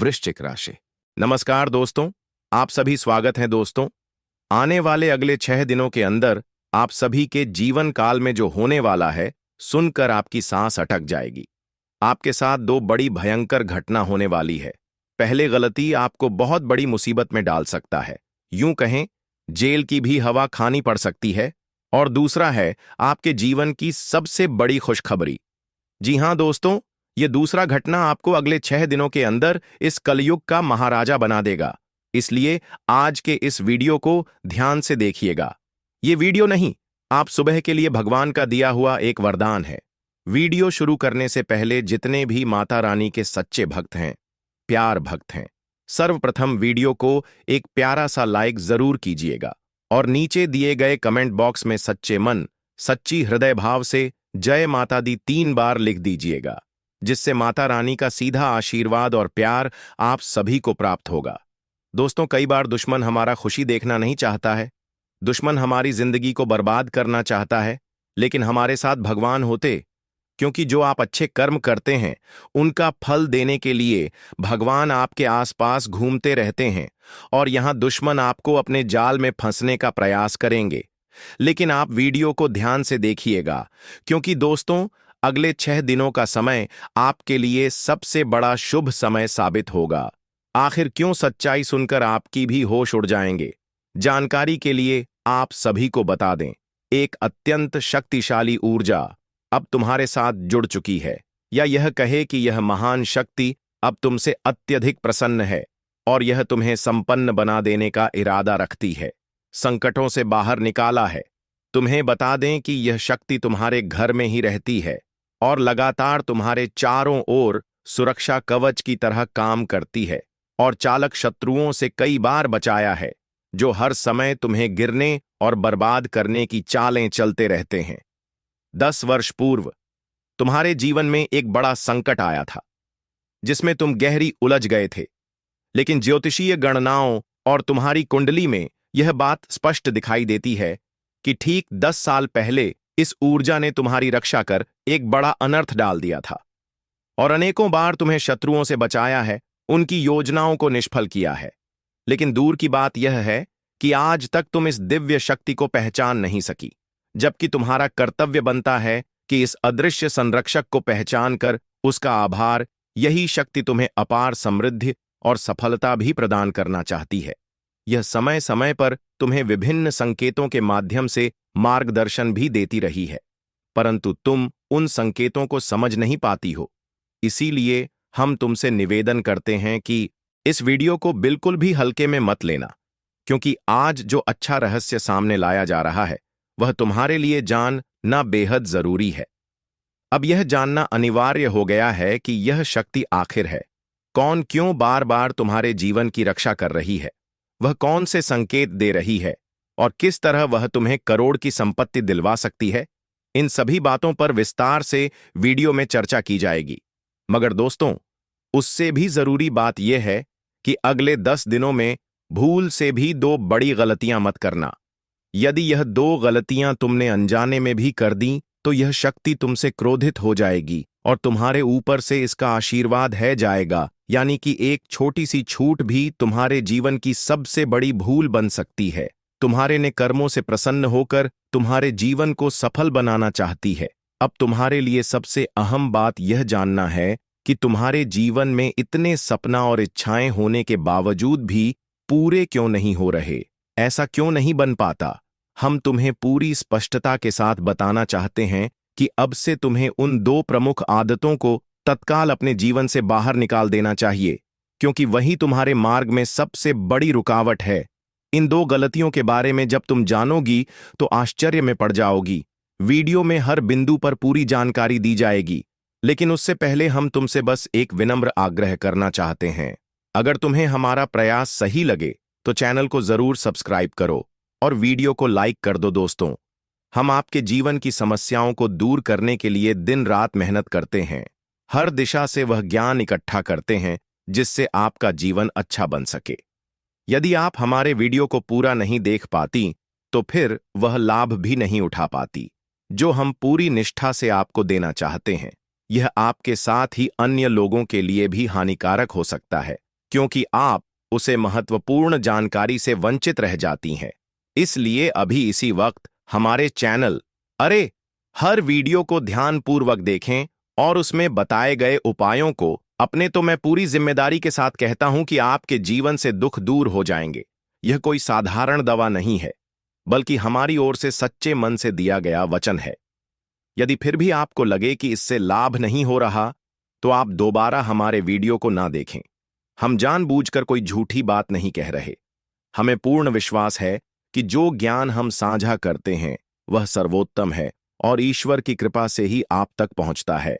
वृश्चिक राशि। नमस्कार दोस्तों, आप सभी स्वागत है दोस्तों। आने वाले अगले 6 दिनों के अंदर आप सभी के जीवन काल में जो होने वाला है, सुनकर आपकी सांस अटक जाएगी। आपके साथ दो बड़ी भयंकर घटना होने वाली है। पहले गलती आपको बहुत बड़ी मुसीबत में डाल सकता है, यूं कहें जेल की भी हवा खानी पड़ सकती है। और दूसरा है आपके जीवन की सबसे बड़ी खुशखबरी। जी हां दोस्तों, ये दूसरा घटना आपको अगले 6 दिनों के अंदर इस कलयुग का महाराजा बना देगा। इसलिए आज के इस वीडियो को ध्यान से देखिएगा। ये वीडियो नहीं, आप सुबह के लिए भगवान का दिया हुआ एक वरदान है। वीडियो शुरू करने से पहले जितने भी माता रानी के सच्चे भक्त हैं, प्यार भक्त हैं, सर्वप्रथम वीडियो को एक प्यारा सा लाइक जरूर कीजिएगा और नीचे दिए गए कमेंट बॉक्स में सच्चे मन, सच्ची हृदय भाव से जय माता दी 3 बार लिख दीजिएगा, जिससे माता रानी का सीधा आशीर्वाद और प्यार आप सभी को प्राप्त होगा। दोस्तों, कई बार दुश्मन हमारा खुशी देखना नहीं चाहता है, दुश्मन हमारी जिंदगी को बर्बाद करना चाहता है, लेकिन हमारे साथ भगवान होते, क्योंकि जो आप अच्छे कर्म करते हैं उनका फल देने के लिए भगवान आपके आसपास घूमते रहते हैं और यहां दुश्मन आपको अपने जाल में फंसने का प्रयास करेंगे। लेकिन आप वीडियो को ध्यान से देखिएगा, क्योंकि दोस्तों अगले 6 दिनों का समय आपके लिए सबसे बड़ा शुभ समय साबित होगा। आखिर क्यों सच्चाई सुनकर आपकी भी होश उड़ जाएंगे। जानकारी के लिए आप सभी को बता दें, एक अत्यंत शक्तिशाली ऊर्जा अब तुम्हारे साथ जुड़ चुकी है, या यह कहे कि यह महान शक्ति अब तुमसे अत्यधिक प्रसन्न है और यह तुम्हें संपन्न बना देने का इरादा रखती है। संकटों से बाहर निकाला है। तुम्हें बता दें कि यह शक्ति तुम्हारे घर में ही रहती है और लगातार तुम्हारे चारों ओर सुरक्षा कवच की तरह काम करती है और चालक शत्रुओं से कई बार बचाया है, जो हर समय तुम्हें गिरने और बर्बाद करने की चालें चलते रहते हैं। 10 वर्ष पूर्व तुम्हारे जीवन में एक बड़ा संकट आया था, जिसमें तुम गहरी उलझ गए थे, लेकिन ज्योतिषीय गणनाओं और तुम्हारी कुंडली में यह बात स्पष्ट दिखाई देती है कि ठीक 10 साल पहले इस ऊर्जा ने तुम्हारी रक्षा कर एक बड़ा अनर्थ डाल दिया था और अनेकों बार तुम्हें शत्रुओं से बचाया है, उनकी योजनाओं को निष्फल किया है। लेकिन दूर की बात यह है कि आज तक तुम इस दिव्य शक्ति को पहचान नहीं सकी, जबकि तुम्हारा कर्तव्य बनता है कि इस अदृश्य संरक्षक को पहचान कर उसका आभार, यही शक्ति तुम्हें अपार समृद्धि और सफलता भी प्रदान करना चाहती है। यह समय समय पर तुम्हें विभिन्न संकेतों के माध्यम से मार्गदर्शन भी देती रही है, परंतु तुम उन संकेतों को समझ नहीं पाती हो। इसीलिए हम तुमसे निवेदन करते हैं कि इस वीडियो को बिल्कुल भी हल्के में मत लेना, क्योंकि आज जो अच्छा रहस्य सामने लाया जा रहा है वह तुम्हारे लिए जानना बेहद जरूरी है। अब यह जानना अनिवार्य हो गया है कि यह शक्ति आखिर है कौन, क्यों बार बार तुम्हारे जीवन की रक्षा कर रही है, वह कौन से संकेत दे रही है और किस तरह वह तुम्हें करोड़ की संपत्ति दिलवा सकती है। इन सभी बातों पर विस्तार से वीडियो में चर्चा की जाएगी। मगर दोस्तों, उससे भी जरूरी बात यह है कि अगले 10 दिनों में भूल से भी 2 बड़ी गलतियां मत करना। यदि यह 2 गलतियां तुमने अनजाने में भी कर दी तो यह शक्ति तुमसे क्रोधित हो जाएगी और तुम्हारे ऊपर से इसका आशीर्वाद है जाएगा, यानी कि एक छोटी सी छूट भी तुम्हारे जीवन की सबसे बड़ी भूल बन सकती है। तुम्हारे ने कर्मों से प्रसन्न होकर तुम्हारे जीवन को सफल बनाना चाहती है। अब तुम्हारे लिए सबसे अहम बात यह जानना है कि तुम्हारे जीवन में इतने सपना और इच्छाएं होने के बावजूद भी पूरे क्यों नहीं हो रहे, ऐसा क्यों नहीं बन पाता। हम तुम्हें पूरी स्पष्टता के साथ बताना चाहते हैं कि अब से तुम्हें उन 2 प्रमुख आदतों को तत्काल अपने जीवन से बाहर निकाल देना चाहिए, क्योंकि वही तुम्हारे मार्ग में सबसे बड़ी रुकावट है। इन 2 गलतियों के बारे में जब तुम जानोगी तो आश्चर्य में पड़ जाओगी। वीडियो में हर बिंदु पर पूरी जानकारी दी जाएगी, लेकिन उससे पहले हम तुमसे बस एक विनम्र आग्रह करना चाहते हैं। अगर तुम्हें हमारा प्रयास सही लगे तो चैनल को जरूर सब्सक्राइब करो और वीडियो को लाइक कर दो। दोस्तों, हम आपके जीवन की समस्याओं को दूर करने के लिए दिन रात मेहनत करते हैं। हर दिशा से वह ज्ञान इकट्ठा करते हैं जिससे आपका जीवन अच्छा बन सके। यदि आप हमारे वीडियो को पूरा नहीं देख पाती तो फिर वह लाभ भी नहीं उठा पाती जो हम पूरी निष्ठा से आपको देना चाहते हैं। यह आपके साथ ही अन्य लोगों के लिए भी हानिकारक हो सकता है, क्योंकि आप उसे महत्वपूर्ण जानकारी से वंचित रह जाती हैं। इसलिए अभी इसी वक्त हमारे चैनल अरे हर वीडियो को ध्यानपूर्वक देखें और उसमें बताए गए उपायों को अपने तो मैं पूरी जिम्मेदारी के साथ कहता हूं कि आपके जीवन से दुख दूर हो जाएंगे। यह कोई साधारण दवा नहीं है, बल्कि हमारी ओर से सच्चे मन से दिया गया वचन है। यदि फिर भी आपको लगे कि इससे लाभ नहीं हो रहा, तो आप दोबारा हमारे वीडियो को ना देखें। हम जानबूझकर कोई झूठी बात नहीं कह रहे। हमें पूर्ण विश्वास है कि जो ज्ञान हम साझा करते हैं वह सर्वोत्तम है और ईश्वर की कृपा से ही आप तक पहुंचता है।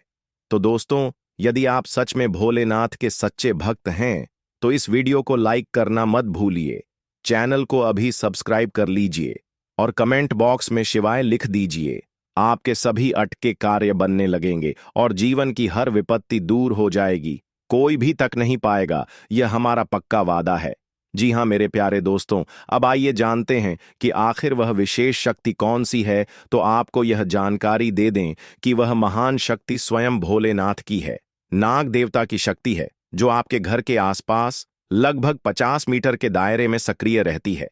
तो दोस्तों, यदि आप सच में भोलेनाथ के सच्चे भक्त हैं, तो इस वीडियो को लाइक करना मत भूलिए, चैनल को अभी सब्सक्राइब कर लीजिए और कमेंट बॉक्स में शिवाय लिख दीजिए। आपके सभी अटके कार्य बनने लगेंगे और जीवन की हर विपत्ति दूर हो जाएगी। कोई भी तक नहीं पाएगा, यह हमारा पक्का वादा है। जी हाँ मेरे प्यारे दोस्तों, अब आइए जानते हैं कि आखिर वह विशेष शक्ति कौन सी है। तो आपको यह जानकारी दे दें कि वह महान शक्ति स्वयं भोलेनाथ की है। नाग देवता की शक्ति है जो आपके घर के आसपास लगभग 50 मीटर के दायरे में सक्रिय रहती है।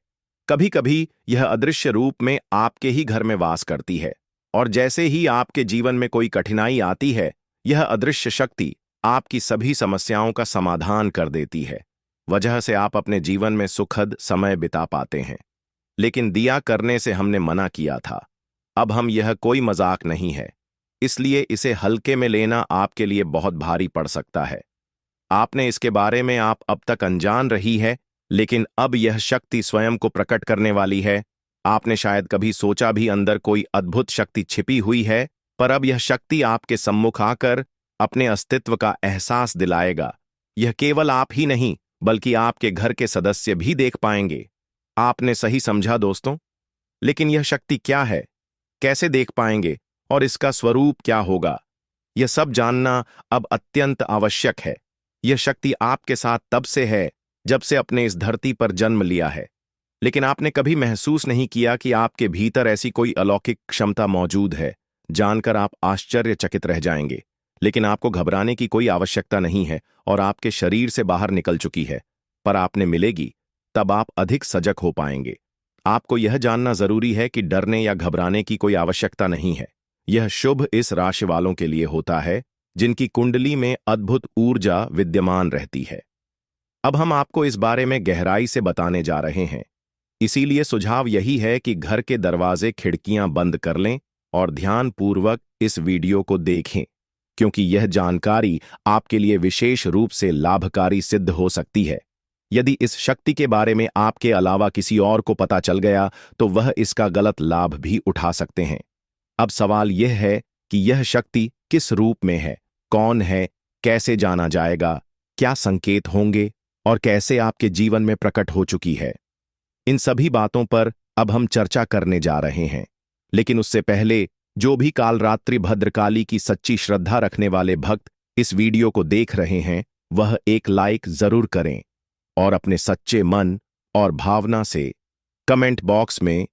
कभी कभी यह अदृश्य रूप में आपके ही घर में वास करती है, और जैसे ही आपके जीवन में कोई कठिनाई आती है, यह अदृश्य शक्ति आपकी सभी समस्याओं का समाधान कर देती है। वजह से आप अपने जीवन में सुखद समय बिता पाते हैं। लेकिन दिया करने से हमने मना किया था। अब हम यह कोई मजाक नहीं है, इसलिए इसे हल्के में लेना आपके लिए बहुत भारी पड़ सकता है। आपने इसके बारे में आप अब तक अनजान रही है, लेकिन अब यह शक्ति स्वयं को प्रकट करने वाली है। आपने शायद कभी सोचा भी अंदर कोई अद्भुत शक्ति छिपी हुई है, पर अब यह शक्ति आपके सम्मुख आकर अपने अस्तित्व का एहसास दिलाएगा। यह केवल आप ही नहीं, बल्कि आपके घर के सदस्य भी देख पाएंगे। आपने सही समझा दोस्तों। लेकिन यह शक्ति क्या है, कैसे देख पाएंगे और इसका स्वरूप क्या होगा, यह सब जानना अब अत्यंत आवश्यक है। यह शक्ति आपके साथ तब से है जब से अपने इस धरती पर जन्म लिया है, लेकिन आपने कभी महसूस नहीं किया कि आपके भीतर ऐसी कोई अलौकिक क्षमता मौजूद है। जानकर आप आश्चर्यचकित रह जाएंगे। लेकिन आपको घबराने की कोई आवश्यकता नहीं है और आपके शरीर से बाहर निकल चुकी है, पर आपने मिलेगी तब आप अधिक सजग हो पाएंगे। आपको यह जानना जरूरी है कि डरने या घबराने की कोई आवश्यकता नहीं है। यह शुभ इस राशि वालों के लिए होता है जिनकी कुंडली में अद्भुत ऊर्जा विद्यमान रहती है। अब हम आपको इस बारे में गहराई से बताने जा रहे हैं। इसीलिए सुझाव यही है कि घर के दरवाजे खिड़कियां बंद कर लें और ध्यानपूर्वक इस वीडियो को देखें, क्योंकि यह जानकारी आपके लिए विशेष रूप से लाभकारी सिद्ध हो सकती है। यदि इस शक्ति के बारे में आपके अलावा किसी और को पता चल गया, तो वह इसका गलत लाभ भी उठा सकते हैं। अब सवाल यह है कि यह शक्ति किस रूप में है, कौन है, कैसे जाना जाएगा, क्या संकेत होंगे और कैसे आपके जीवन में प्रकट हो चुकी है। इन सभी बातों पर अब हम चर्चा करने जा रहे हैं। लेकिन उससे पहले जो भी कालरात्रि भद्रकाली की सच्ची श्रद्धा रखने वाले भक्त इस वीडियो को देख रहे हैं, वह एक लाइक जरूर करें और अपने सच्चे मन और भावना से कमेंट बॉक्स में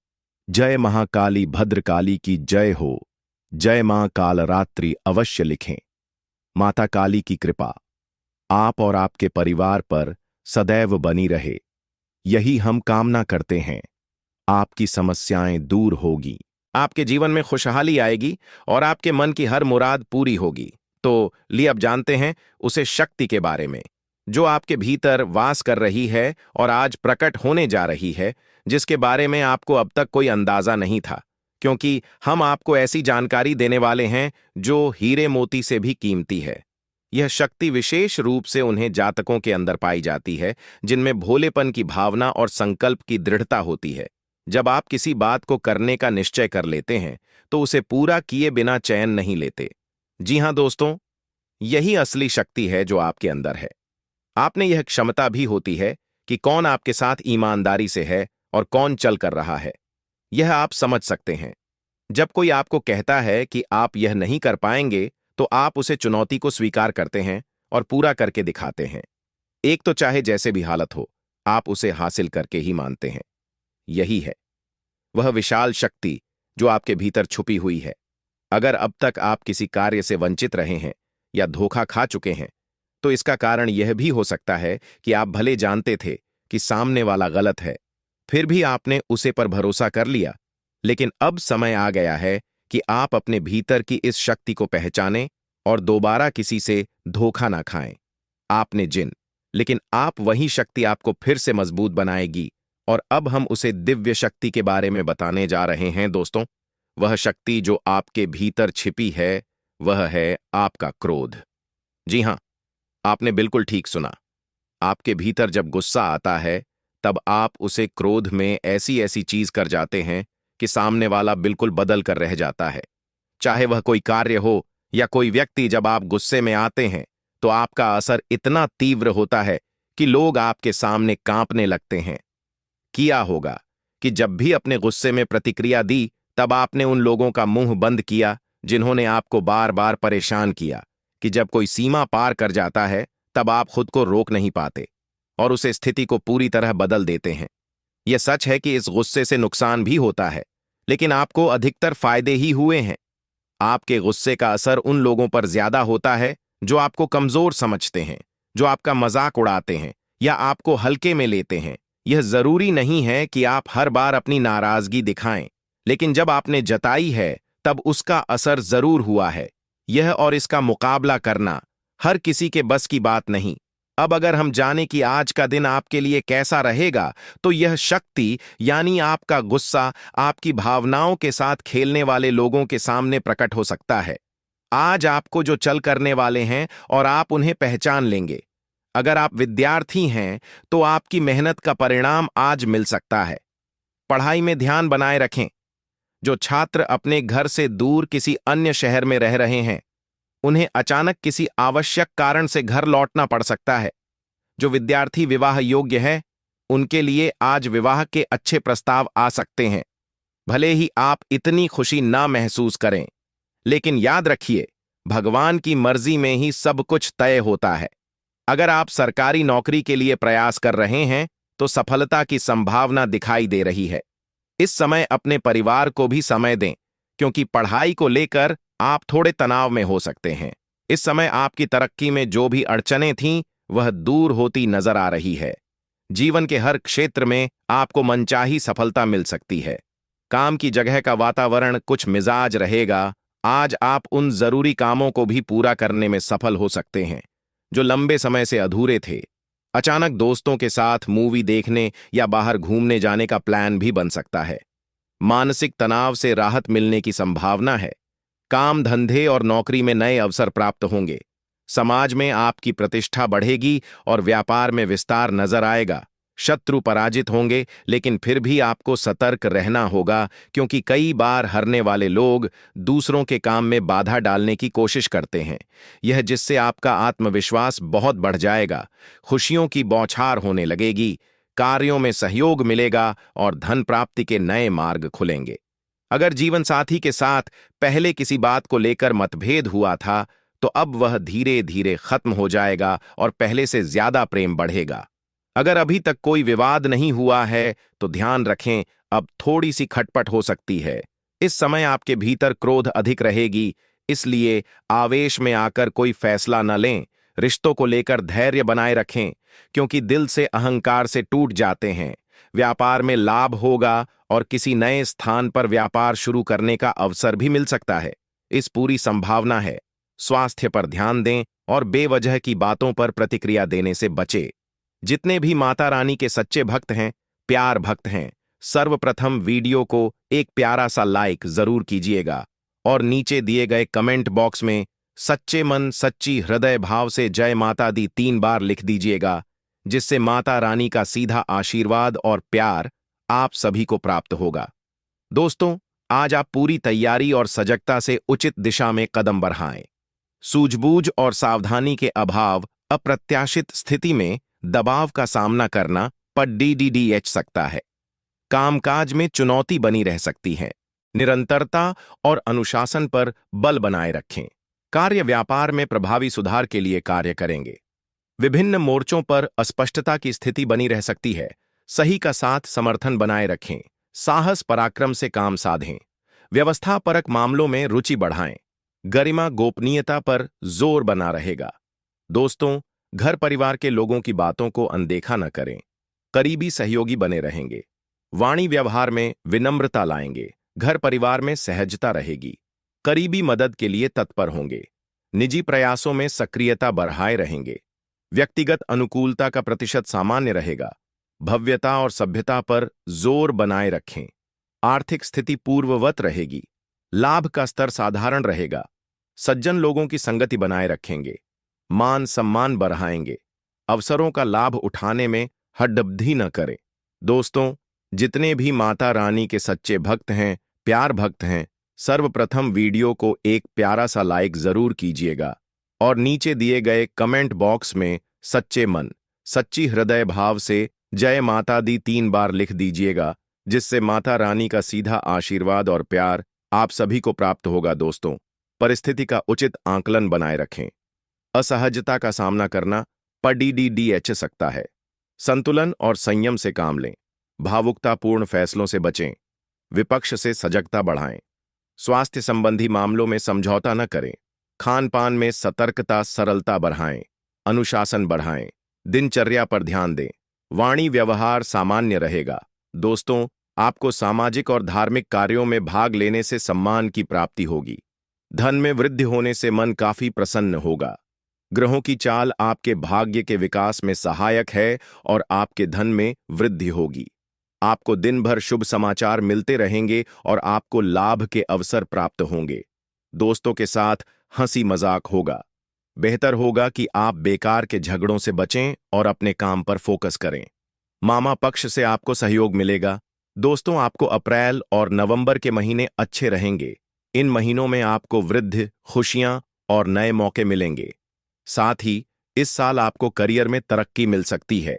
जय महाकाली भद्रकाली की जय हो, जय मां कालरात्रि अवश्य लिखें। माता काली की कृपा आप और आपके परिवार पर सदैव बनी रहे, यही हम कामना करते हैं। आपकी समस्याएं दूर होगी, आपके जीवन में खुशहाली आएगी और आपके मन की हर मुराद पूरी होगी। तो लिए अब जानते हैं उसे शक्ति के बारे में, जो आपके भीतर वास कर रही है और आज प्रकट होने जा रही है, जिसके बारे में आपको अब तक कोई अंदाजा नहीं था। क्योंकि हम आपको ऐसी जानकारी देने वाले हैं जो हीरे मोती से भी कीमती है। यह शक्ति विशेष रूप से उन्हें जातकों के अंदर पाई जाती है जिनमें भोलेपन की भावना और संकल्प की दृढ़ता होती है। जब आप किसी बात को करने का निश्चय कर लेते हैं, तो उसे पूरा किए बिना चैन नहीं लेते। जी हां दोस्तों, यही असली शक्ति है जो आपके अंदर है। आपने यह क्षमता भी होती है कि कौन आपके साथ ईमानदारी से है और कौन चल कर रहा है। यह आप समझ सकते हैं। जब कोई आपको कहता है कि आप यह नहीं कर पाएंगे, तो आप उसे चुनौती को स्वीकार करते हैं और पूरा करके दिखाते हैं। एक तो चाहे जैसे भी हालत हो, आप उसे हासिल करके ही मानते हैं। यही है वह विशाल शक्ति जो आपके भीतर छुपी हुई है। अगर अब तक आप किसी कार्य से वंचित रहे हैं या धोखा खा चुके हैं, तो इसका कारण यह भी हो सकता है कि आप भले जानते थे कि सामने वाला गलत है, फिर भी आपने उसे पर भरोसा कर लिया। लेकिन अब समय आ गया है कि आप अपने भीतर की इस शक्ति को पहचानें और दोबारा किसी से धोखा ना खाएं। आपने जिन, लेकिन आप वही शक्ति आपको फिर से मजबूत बनाएगी। और अब हम उसे दिव्य शक्ति के बारे में बताने जा रहे हैं दोस्तों। वह शक्ति जो आपके भीतर छिपी है, वह है आपका क्रोध। जी हां, आपने बिल्कुल ठीक सुना। आपके भीतर जब गुस्सा आता है, तब आप उसे क्रोध में ऐसी ऐसी चीज कर जाते हैं कि सामने वाला बिल्कुल बदल कर रह जाता है। चाहे वह कोई कार्य हो या कोई व्यक्ति, जब आप गुस्से में आते हैं तो आपका असर इतना तीव्र होता है कि लोग आपके सामने कांपने लगते हैं। किया होगा कि जब भी अपने गुस्से में प्रतिक्रिया दी, तब आपने उन लोगों का मुंह बंद किया जिन्होंने आपको बार बार परेशान किया कि जब कोई सीमा पार कर जाता है, तब आप खुद को रोक नहीं पाते और उस स्थिति को पूरी तरह बदल देते हैं। यह सच है कि इस गुस्से से नुकसान भी होता है, लेकिन आपको अधिकतर फायदे ही हुए हैं। आपके गुस्से का असर उन लोगों पर ज्यादा होता है जो आपको कमजोर समझते हैं, जो आपका मजाक उड़ाते हैं या आपको हल्के में लेते हैं। यह जरूरी नहीं है कि आप हर बार अपनी नाराजगी दिखाएं, लेकिन जब आपने जताई है, तब उसका असर जरूर हुआ है। यह और इसका मुकाबला करना हर किसी के बस की बात नहीं। अब अगर हम जाने कि आज का दिन आपके लिए कैसा रहेगा, तो यह शक्ति यानी आपका गुस्सा आपकी भावनाओं के साथ खेलने वाले लोगों के सामने प्रकट हो सकता है। आज आपको जो चल करने वाले हैं और आप उन्हें पहचान लेंगे। अगर आप विद्यार्थी हैं तो आपकी मेहनत का परिणाम आज मिल सकता है। पढ़ाई में ध्यान बनाए रखें। जो छात्र अपने घर से दूर किसी अन्य शहर में रह रहे हैं, उन्हें अचानक किसी आवश्यक कारण से घर लौटना पड़ सकता है। जो विद्यार्थी विवाह योग्य है, उनके लिए आज विवाह के अच्छे प्रस्ताव आ सकते हैं। भले ही आप इतनी खुशी ना महसूस करें, लेकिन याद रखिए, भगवान की मर्जी में ही सब कुछ तय होता है। अगर आप सरकारी नौकरी के लिए प्रयास कर रहे हैं, तो सफलता की संभावना दिखाई दे रही है। इस समय अपने परिवार को भी समय दें, क्योंकि पढ़ाई को लेकर आप थोड़े तनाव में हो सकते हैं। इस समय आपकी तरक्की में जो भी अड़चनें थीं, वह दूर होती नजर आ रही है। जीवन के हर क्षेत्र में आपको मनचाही सफलता मिल सकती है। काम की जगह का वातावरण कुछ मिजाज रहेगा। आज आप उन जरूरी कामों को भी पूरा करने में सफल हो सकते हैं जो लंबे समय से अधूरे थे। अचानक दोस्तों के साथ मूवी देखने या बाहर घूमने जाने का प्लान भी बन सकता है। मानसिक तनाव से राहत मिलने की संभावना है। काम धंधे और नौकरी में नए अवसर प्राप्त होंगे। समाज में आपकी प्रतिष्ठा बढ़ेगी और व्यापार में विस्तार नजर आएगा। शत्रु पराजित होंगे, लेकिन फिर भी आपको सतर्क रहना होगा, क्योंकि कई बार हारने वाले लोग दूसरों के काम में बाधा डालने की कोशिश करते हैं। यह जिससे आपका आत्मविश्वास बहुत बढ़ जाएगा। खुशियों की बौछार होने लगेगी, कार्यों में सहयोग मिलेगा और धन प्राप्ति के नए मार्ग खुलेंगे। अगर जीवन साथी के साथ पहले किसी बात को लेकर मतभेद हुआ था, तो अब वह धीरे धीरे खत्म हो जाएगा और पहले से ज्यादा प्रेम बढ़ेगा। अगर अभी तक कोई विवाद नहीं हुआ है, तो ध्यान रखें, अब थोड़ी सी खटपट हो सकती है। इस समय आपके भीतर क्रोध अधिक रहेगी, इसलिए आवेश में आकर कोई फैसला न लें। रिश्तों को लेकर धैर्य बनाए रखें, क्योंकि दिल से अहंकार से टूट जाते हैं। व्यापार में लाभ होगा और किसी नए स्थान पर व्यापार शुरू करने का अवसर भी मिल सकता है। इस पूरी संभावना है। स्वास्थ्य पर ध्यान दें और बेवजह की बातों पर प्रतिक्रिया देने से बचें। जितने भी माता रानी के सच्चे भक्त हैं, प्यार भक्त हैं, सर्वप्रथम वीडियो को एक प्यारा सा लाइक जरूर कीजिएगा और नीचे दिए गए कमेंट बॉक्स में सच्चे मन सच्ची हृदय भाव से जय माता दी 3 बार लिख दीजिएगा, जिससे माता रानी का सीधा आशीर्वाद और प्यार आप सभी को प्राप्त होगा। दोस्तों, आज आप पूरी तैयारी और सजगता से उचित दिशा में कदम बढ़ाएं। सूझबूझ और सावधानी के अभाव अप्रत्याशित स्थिति में दबाव का सामना करना पर डीडीडीएच सकता है। कामकाज में चुनौती बनी रह सकती है। निरंतरता और अनुशासन पर बल बनाए रखें। कार्य व्यापार में प्रभावी सुधार के लिए कार्य करेंगे। विभिन्न मोर्चों पर अस्पष्टता की स्थिति बनी रह सकती है। सही का साथ समर्थन बनाए रखें। साहस पराक्रम से काम साधें। व्यवस्थापरक मामलों में रुचि बढ़ाएं। गरिमा गोपनीयता पर जोर बना रहेगा। दोस्तों, घर परिवार के लोगों की बातों को अनदेखा न करें। करीबी सहयोगी बने रहेंगे। वाणी व्यवहार में विनम्रता लाएंगे। घर परिवार में सहजता रहेगी। करीबी मदद के लिए तत्पर होंगे। निजी प्रयासों में सक्रियता बढ़ाए रहेंगे। व्यक्तिगत अनुकूलता का प्रतिशत सामान्य रहेगा। भव्यता और सभ्यता पर जोर बनाए रखें। आर्थिक स्थिति पूर्ववत रहेगी। लाभ का स्तर साधारण रहेगा। सज्जन लोगों की संगति बनाए रखेंगे। मान सम्मान बढ़ाएंगे। अवसरों का लाभ उठाने में हड्डबड्डी न करें। दोस्तों, जितने भी माता रानी के सच्चे भक्त हैं, प्यार भक्त हैं, सर्वप्रथम वीडियो को एक प्यारा सा लाइक जरूर कीजिएगा और नीचे दिए गए कमेंट बॉक्स में सच्चे मन, सच्ची हृदय भाव से जय माता दी 3 बार लिख दीजिएगा, जिससे माता रानी का सीधा आशीर्वाद और प्यार आप सभी को प्राप्त होगा। दोस्तों, परिस्थिति का उचित आंकलन बनाए रखें। असहजता का सामना करना पड़ीडीएच सकता है। संतुलन और संयम से काम लें। भावुकतापूर्ण फैसलों से बचें। विपक्ष से सजगता बढ़ाएं। स्वास्थ्य संबंधी मामलों में समझौता न करें। खान पान में सतर्कता, सरलता बढ़ाएं। अनुशासन बढ़ाएं। दिनचर्या पर ध्यान दें। वाणी व्यवहार सामान्य रहेगा। दोस्तों, आपको सामाजिक और धार्मिक कार्यों में भाग लेने से सम्मान की प्राप्ति होगी। धन में वृद्धि होने से मन काफी प्रसन्न होगा। ग्रहों की चाल आपके भाग्य के विकास में सहायक है और आपके धन में वृद्धि होगी। आपको दिन भर शुभ समाचार मिलते रहेंगे और आपको लाभ के अवसर प्राप्त होंगे। दोस्तों के साथ हंसी मजाक होगा। बेहतर होगा कि आप बेकार के झगड़ों से बचें और अपने काम पर फोकस करें। मामा पक्ष से आपको सहयोग मिलेगा। दोस्तों, आपको अप्रैल और नवंबर के महीने अच्छे रहेंगे। इन महीनों में आपको वृद्धि, खुशियां और नए मौके मिलेंगे। साथ ही इस साल आपको करियर में तरक्की मिल सकती है।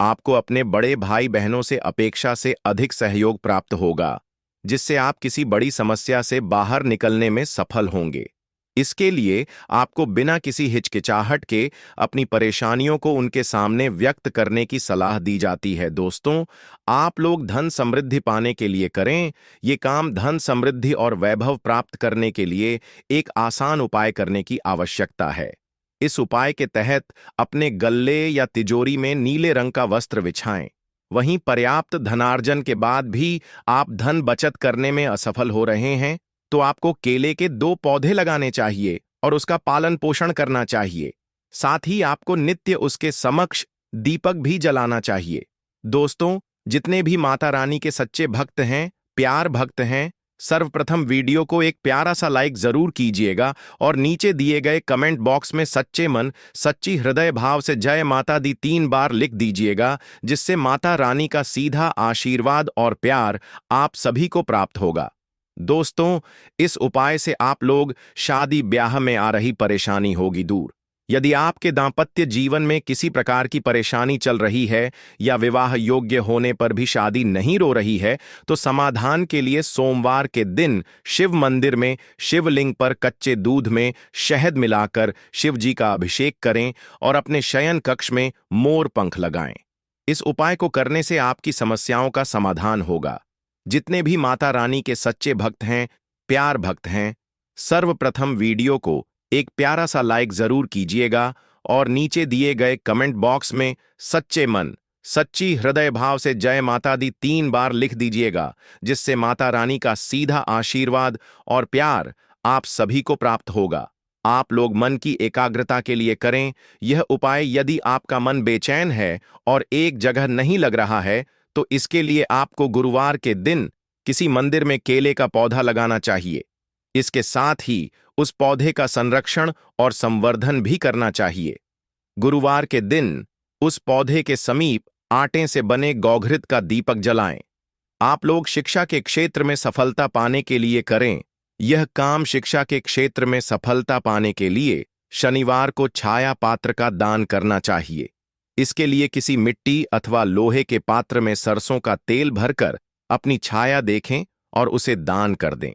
आपको अपने बड़े भाई बहनों से अपेक्षा से अधिक सहयोग प्राप्त होगा, जिससे आप किसी बड़ी समस्या से बाहर निकलने में सफल होंगे। इसके लिए आपको बिना किसी हिचकिचाहट के अपनी परेशानियों को उनके सामने व्यक्त करने की सलाह दी जाती है। दोस्तों, आप लोग धन समृद्धि पाने के लिए करें। ये काम धन समृद्धि और वैभव प्राप्त करने के लिए एक आसान उपाय करने की आवश्यकता है। इस उपाय के तहत अपने गल्ले या तिजोरी में नीले रंग का वस्त्र बिछाएं। वहीं पर्याप्त धनार्जन के बाद भी आप धन बचत करने में असफल हो रहे हैं, तो आपको केले के 2 पौधे लगाने चाहिए और उसका पालन पोषण करना चाहिए। साथ ही आपको नित्य उसके समक्ष दीपक भी जलाना चाहिए। दोस्तों, जितने भी माता रानी के सच्चे भक्त हैं, प्यार भक्त हैं, सर्वप्रथम वीडियो को एक प्यारा सा लाइक जरूर कीजिएगा और नीचे दिए गए कमेंट बॉक्स में सच्चे मन, सच्ची हृदय भाव से जय माता दी 3 बार लिख दीजिएगा, जिससे माता रानी का सीधा आशीर्वाद और प्यार आप सभी को प्राप्त होगा। दोस्तों, इस उपाय से आप लोग शादी ब्याह में आ रही परेशानी होगी दूर। यदि आपके दांपत्य जीवन में किसी प्रकार की परेशानी चल रही है या विवाह योग्य होने पर भी शादी नहीं हो रही है, तो समाधान के लिए सोमवार के दिन शिव मंदिर में शिवलिंग पर कच्चे दूध में शहद मिलाकर शिव जी का अभिषेक करें और अपने शयन कक्ष में मोर पंख लगाएं। इस उपाय को करने से आपकी समस्याओं का समाधान होगा। जितने भी माता रानी के सच्चे भक्त हैं, प्यार भक्त हैं, सर्वप्रथम वीडियो को एक प्यारा सा लाइक जरूर कीजिएगा और नीचे दिए गए कमेंट बॉक्स में सच्चे मन, सच्ची हृदय भाव से जय माता दी 3 बार लिख दीजिएगा, जिससे माता रानी का सीधा आशीर्वाद और प्यार आप सभी को प्राप्त होगा। आप लोग मन की एकाग्रता के लिए करें यह उपाय। यदि आपका मन बेचैन है और एक जगह नहीं लग रहा है, तो इसके लिए आपको गुरुवार के दिन किसी मंदिर में केले का पौधा लगाना चाहिए। इसके साथ ही उस पौधे का संरक्षण और संवर्धन भी करना चाहिए। गुरुवार के दिन उस पौधे के समीप आटे से बने गौघृत का दीपक जलाएं। आप लोग शिक्षा के क्षेत्र में सफलता पाने के लिए करें यह काम। शिक्षा के क्षेत्र में सफलता पाने के लिए शनिवार को छाया पात्र का दान करना चाहिए। इसके लिए किसी मिट्टी अथवा लोहे के पात्र में सरसों का तेल भरकर अपनी छाया देखें और उसे दान कर दें।